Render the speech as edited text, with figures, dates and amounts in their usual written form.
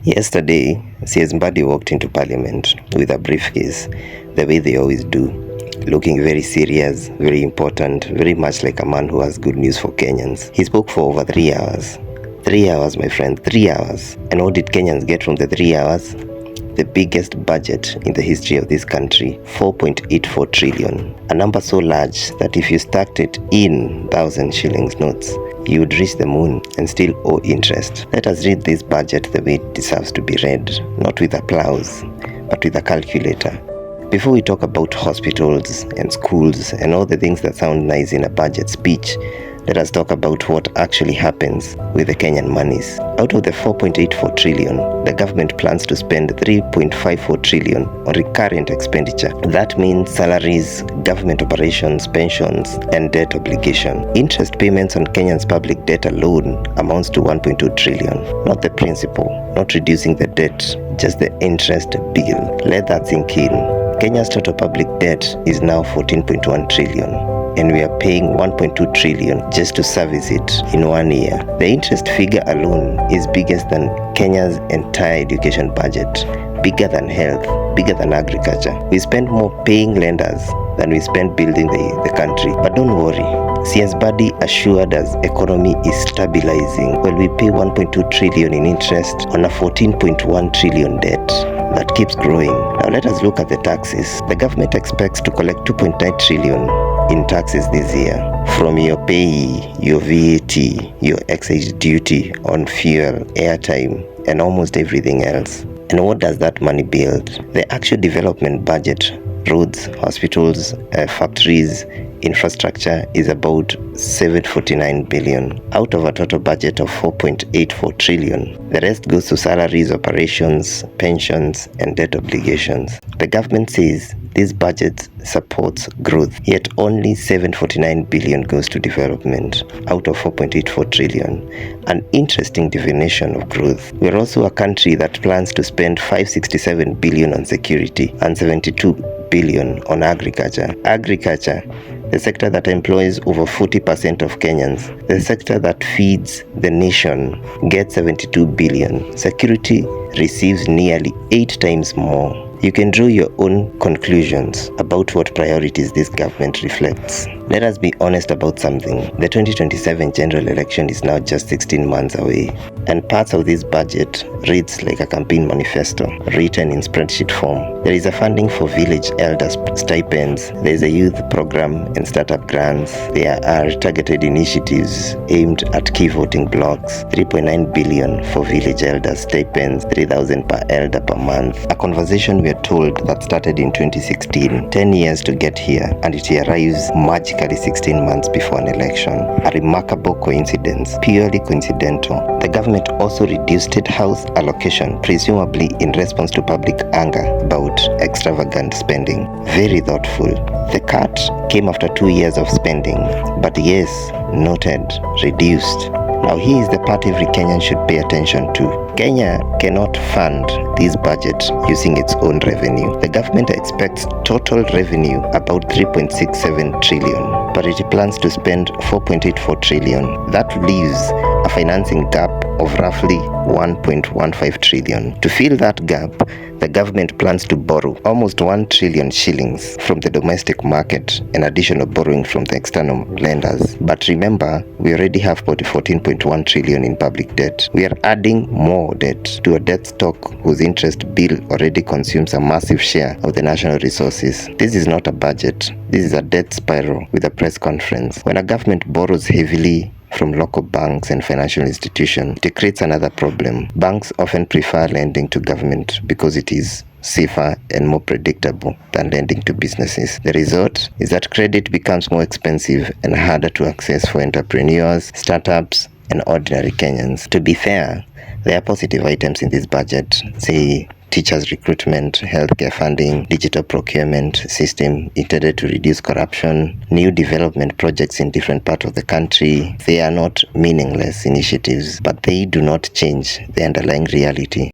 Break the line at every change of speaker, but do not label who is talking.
Yesterday, CS Mbadi walked into Parliament with a briefcase, the way they always do, looking very serious, very important, very much like a man who has good news for Kenyans. He spoke for over 3 hours. 3 hours, my friend, 3 hours. And what did Kenyans get from the 3 hours? The biggest budget in the history of this country, 4.84 trillion. A number so large that if you stacked it in 1,000 shillings notes, you would reach the moon and still owe interest. Let us read this budget the way it deserves to be read, not with applause, but with a calculator. Before we talk about hospitals and schools and all the things that sound nice in a budget speech, let us talk about what actually happens with the Kenyan monies. Out of the 4.84 trillion, the government plans to spend 3.54 trillion on recurrent expenditure. That means salaries, government operations, pensions, and debt obligation. Interest payments on Kenya's public debt alone amounts to 1.2 trillion. Not the principal, not reducing the debt, just the interest bill. Let that sink in. Kenya's total public debt is now 14.1 trillion. And we are paying 1.2 trillion just to service it in 1 year. The interest figure alone is bigger than Kenya's entire education budget, bigger than health, bigger than agriculture. We spend more paying lenders than we spend building the country. But don't worry, CS Mbadi assured us economy is stabilizing while we pay 1.2 trillion in interest on a 14.1 trillion debt that keeps growing. Now let us look at the taxes. The government expects to collect 2.9 trillion in taxes this year from your pay, your VAT, your excise duty on fuel, airtime, and almost everything else. And what does that money build? The actual development budget, roads, hospitals, factories, infrastructure is about 749 billion out of a total budget of 4.84 trillion. The rest goes to salaries, operations, pensions, and debt obligations. The government says this budget supports growth, yet only 749 billion goes to development out of 4.84 trillion. An interesting definition of growth. We're also a country that plans to spend 567 billion on security and 72 billion on agriculture. Agriculture, the sector that employs over 40% of Kenyans, the sector that feeds the nation, gets 72 billion. Security receives nearly 8 times more. You can draw your own conclusions about what priorities this government reflects. Let us be honest about something. The 2027 general election is now just 16 months away, and parts of this budget reads like a campaign manifesto written in spreadsheet form. There is a funding for village elders stipends, there is a youth program and startup grants, there are targeted initiatives aimed at key voting blocks, 3.9 billion for village elders stipends, 3,000 per elder per month. A conversation we are told that started in 2016, 10 years to get here, and it arrives magically 16 months before an election. A remarkable coincidence, purely coincidental. The government also reduced state house allocation, presumably in response to public anger about extravagant spending. Very thoughtful. The cut came after 2 years of spending, but yes, noted, reduced. Now here is the part every Kenyan should pay attention to. Kenya cannot fund this budget using its own revenue. The government expects total revenue about 3.67 trillion, but it plans to spend 4.84 trillion. That leaves a financing gap of roughly 1.15 trillion. To fill that gap, the government plans to borrow almost 1 trillion shillings from the domestic market and additional borrowing from the external lenders. But remember, we already have 14.1 trillion in public debt. We are adding more debt to a debt stock whose interest bill already consumes a massive share of the national resources. This is not a budget. This is a debt spiral with a press conference. When a government borrows heavily from local banks and financial institutions, it creates another problem. Banks often prefer lending to government because it is safer and more predictable than lending to businesses. The result is that credit becomes more expensive and harder to access for entrepreneurs, startups, and ordinary Kenyans. To be fair, there are positive items in this budget, say teachers recruitment, healthcare funding, digital procurement system intended to reduce corruption, new development projects in different parts of the country. They are not meaningless initiatives, but they do not change the underlying reality